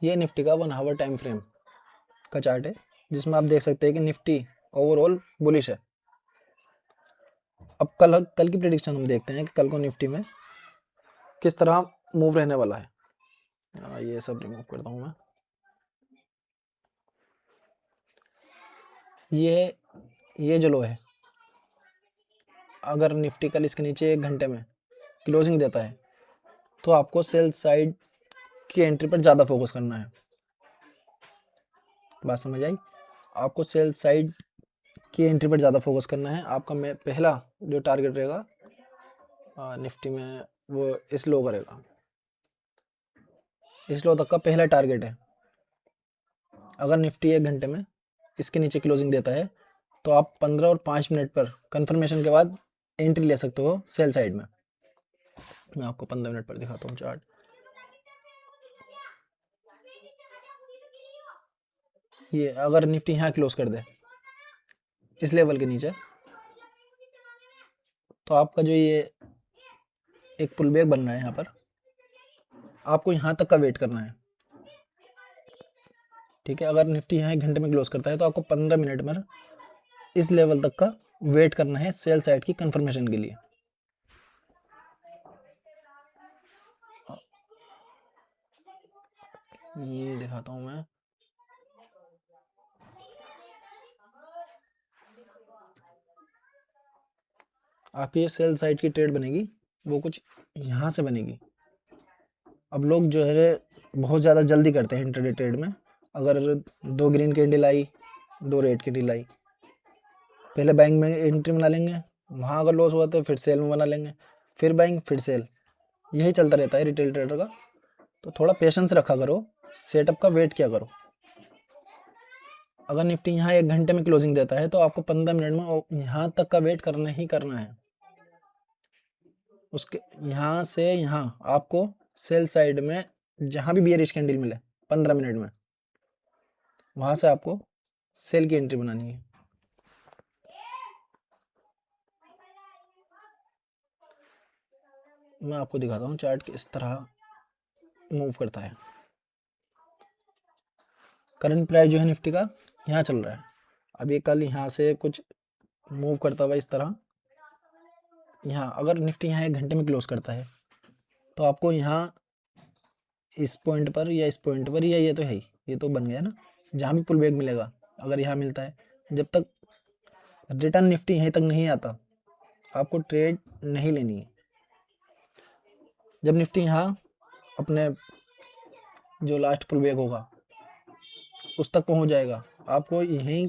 ये निफ्टी का 1 our time frame का चार्ट है, जिसमें आप देख सकते हैं कि निफ्टी ओवरऑल बुलिश है। अब कल की प्रेडिक्शन हम देखते हैं कि कल को निफ्टी में किस तरह मूव रहने वाला है। ये सब रिमूव करता हूँ मैं। ये जो लो है, अगर निफ्टी कल इसके नीचे 1 घंटे में क्लोजिंग देता है तो आपको सेल साइड की एंट्री पर ज़्यादा फोकस करना है। बात समझ आई? आपको सेल साइड की एंट्री पर ज़्यादा फोकस करना है। आपका पहला जो टारगेट रहेगा निफ्टी में, वो इस लो करेगा। इस लो तक का पहला टारगेट है। अगर निफ्टी 1 घंटे में इसके नीचे क्लोजिंग देता है तो आप 15 और 5 मिनट पर कंफर्मेशन के बाद एंट्री ले सकते हो सेल साइड में। मैं आपको 15 मिनट पर दिखाता हूँ चार्ट। ये अगर निफ्टी यहाँ क्लोज कर दे इस लेवल के नीचे, तो आपका जो ये एक पुल बैक बन रहा है, यहाँ पर आपको यहाँ तक का वेट करना है। ठीक है, अगर निफ्टी यहाँ 1 घंटे में क्लोज करता है तो आपको 15 मिनट में इस लेवल तक का वेट करना है सेल साइड की कंफर्मेशन के लिए। ये दिखाता हूँ मैं। आपकी ये सेल साइड की ट्रेड बनेगी, वो कुछ यहाँ से बनेगी। अब लोग जो है बहुत ज़्यादा जल्दी करते हैं इंट्राडे ट्रेड में। अगर 2 ग्रीन कैंडल आई, 2 रेड कैंडल आई, पहले बाइंग में एंट्री बना लेंगे, वहाँ अगर लॉस हुआ तो फिर सेल में बना लेंगे, फिर बाइंग फिर सेल। यही चलता रहता है रिटेल ट्रेडर का। तो थोड़ा पेशेंस रखा करो, सेटअप का वेट किया करो। अगर निफ्टी यहाँ 1 घंटे में क्लोजिंग देता है तो आपको 15 मिनट में यहाँ तक का वेट करना ही करना है। उसके यहाँ से यहाँ आपको सेल साइड में जहाँ भी बियरिश कैंडल मिले 15 मिनट में, वहाँ से आपको सेल की एंट्री बनानी है। मैं आपको दिखाता हूँ चार्ट किस तरह मूव करता है। करंट प्राइस जो है निफ्टी का यहाँ चल रहा है। अब ये कल यहाँ से कुछ मूव करता हुआ इस तरह, यहाँ अगर निफ्टी यहाँ 1 घंटे में क्लोज करता है तो आपको यहाँ इस पॉइंट पर या इस पॉइंट पर, या ये तो है ही, ये तो बन गया ना, जहाँ भी पुल बैक मिलेगा अगर यहाँ मिलता है, जब तक रिटर्न निफ्टी यहीं तक नहीं आता आपको ट्रेड नहीं लेनी है। जब निफ्टी यहाँ अपने जो लास्ट पुल बैक होगा उस तक पहुँच जाएगा, आपको यहीं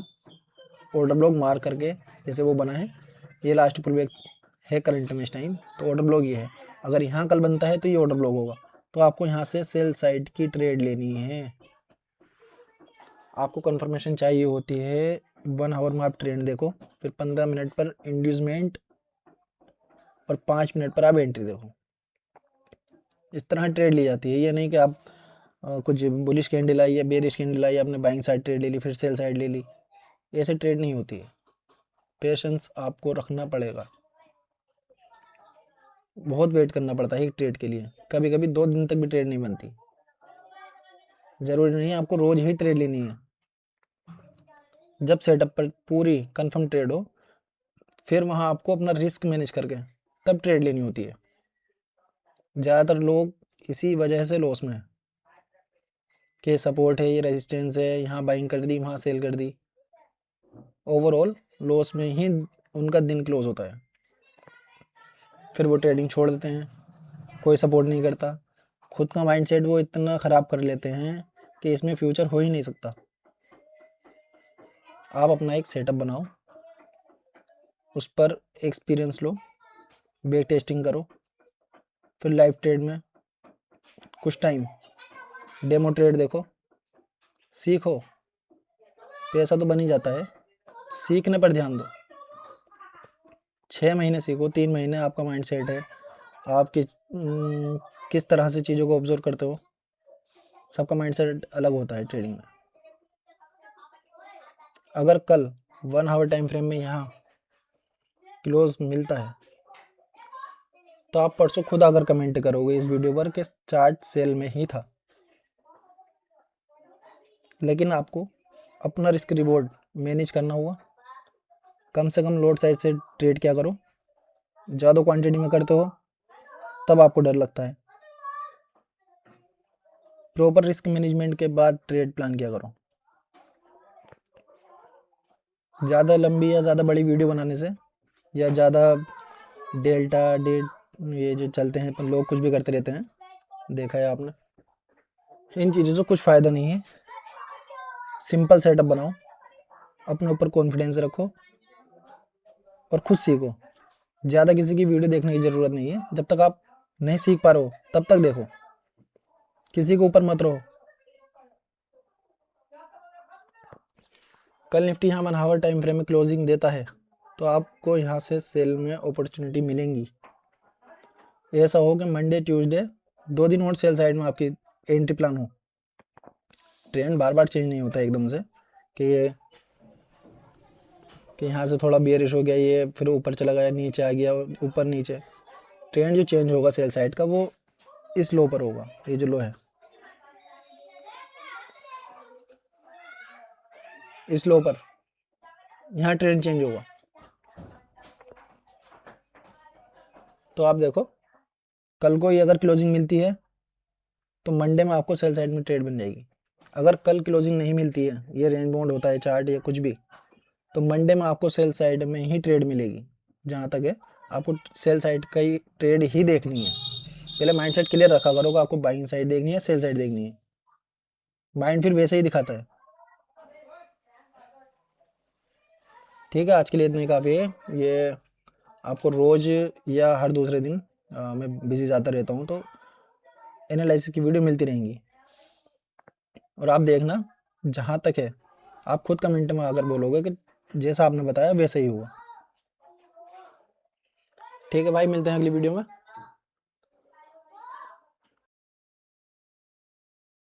ऑर्डर ब्लॉक मार करके, जैसे वो बना है, ये लास्ट पुल बैक है करंट में इस टाइम, तो ऑर्डर ब्लॉक ये है। अगर यहाँ कल बनता है तो ये ऑर्डर ब्लॉक होगा, तो आपको यहाँ से सेल साइड की ट्रेड लेनी है। आपको कंफर्मेशन चाहिए होती है 1 आवर में आप ट्रेंड देखो, फिर 15 मिनट पर इंड्यूसमेंट और 5 मिनट पर आप एंट्री देखो। इस तरह ट्रेड ली जाती है। ये नहीं कि आप कुछ बुलिश कैंडल आई या बेरिश कैंडल आई, आपने बाइंग साइड ट्रेड ले ली फिर सेल साइड ले ली, ऐसे ट्रेड नहीं होती है। पेशेंस आपको रखना पड़ेगा, बहुत वेट करना पड़ता है एक ट्रेड के लिए। कभी कभी 2 दिन तक भी ट्रेड नहीं बनती। ज़रूरी नहीं है आपको रोज़ ही ट्रेड लेनी है। जब सेटअप पर पूरी कंफर्म ट्रेड हो, फिर वहाँ आपको अपना रिस्क मैनेज करके तब ट्रेड लेनी होती है। ज़्यादातर लोग इसी वजह से लॉस में है कि सपोर्ट है, ये रेजिस्टेंस है, यहाँ बाइंग कर दी वहाँ सेल कर दी, ओवरऑल लॉस में ही उनका दिन क्लोज होता है। फिर वो ट्रेडिंग छोड़ देते हैं, कोई सपोर्ट नहीं करता। खुद का माइंडसेट वो इतना ख़राब कर लेते हैं कि इसमें फ्यूचर हो ही नहीं सकता। आप अपना एक सेटअप बनाओ, उस पर एक्सपीरियंस लो, बैक टेस्टिंग करो, फिर लाइव ट्रेड में कुछ टाइम डेमो ट्रेड देखो, सीखो। पैसा तो बन ही जाता है, सीखने पर ध्यान दो। 6 महीने सीखो, 3 महीने आपका माइंड सेट है, आप किस तरह से चीज़ों को ऑब्जर्व करते हो, सबका माइंड सेट अलग होता है ट्रेडिंग में। अगर कल 1 आवर टाइम फ्रेम में यहाँ क्लोज मिलता है तो आप परसों खुद आकर कमेंट करोगे इस वीडियो पर कि चार्ट सेल में ही था। लेकिन आपको अपना रिस्क रिवॉर्ड मैनेज करना होगा। कम से कम लॉट साइज से ट्रेड किया करो। ज़्यादा क्वांटिटी में करते हो तब आपको डर लगता है। प्रॉपर रिस्क मैनेजमेंट के बाद ट्रेड प्लान किया करो। ज़्यादा लंबी या ज़्यादा बड़ी वीडियो बनाने से या ज़्यादा डेल्टा ये जो चलते हैं अपन लोग कुछ भी करते रहते हैं, देखा है आपने, इन चीज़ों से कुछ फ़ायदा नहीं है। सिंपल सेटअप बनाओ, अपने ऊपर कॉन्फिडेंस रखो और खुद सीखो। ज़्यादा किसी की वीडियो देखने की ज़रूरत नहीं है। जब तक आप नहीं सीख पा रहे हो तब तक देखो, किसी के ऊपर मत रहो। कल निफ्टी यहाँ 1 आवर टाइम फ्रेम में क्लोजिंग देता है तो आपको यहाँ से सेल में अपॉर्चुनिटी मिलेंगी। ऐसा हो कि मंडे ट्यूसडे 2 दिन और सेल साइड में आपकी एंट्री प्लान हो। ट्रेंड बार बार चेंज नहीं होता एकदम से कि यहाँ से थोड़ा बेयरिश हो गया, ये फिर ऊपर चला गया, नीचे आ गया, ऊपर नीचे। ट्रेंड जो चेंज होगा सेल साइड का वो इस लो पर होगा। ये जो लो है इस लो पर, यहाँ ट्रेंड चेंज होगा। तो आप देखो कल को ये अगर क्लोजिंग मिलती है तो मंडे में आपको सेल साइड में ट्रेड बन जाएगी। अगर कल क्लोजिंग नहीं मिलती है, ये रेंज बाउंड होता है चार्ट या कुछ भी, तो मंडे में आपको सेल साइड में ही ट्रेड मिलेगी। जहाँ तक है आपको सेल साइड का ही ट्रेड ही देखनी है। पहले माइंडसेट क्लियर रखा करो कि आपको बाइंग साइड देखनी है, सेल साइड देखनी है। माइंड फिर वैसे ही दिखाता है। ठीक है, आज के लिए इतनी काफ़ी है। ये आपको रोज़ या हर दूसरे दिन मैं बिज़ी ज़्यादा रहता हूँ तो एनालिसिस की वीडियो मिलती रहेंगी। और आप देखना, जहाँ तक है आप खुद कमेंट में अगर बोलोगे कि जैसा आपने बताया वैसा ही हुआ। ठीक है भाई, मिलते हैं अगली वीडियो में।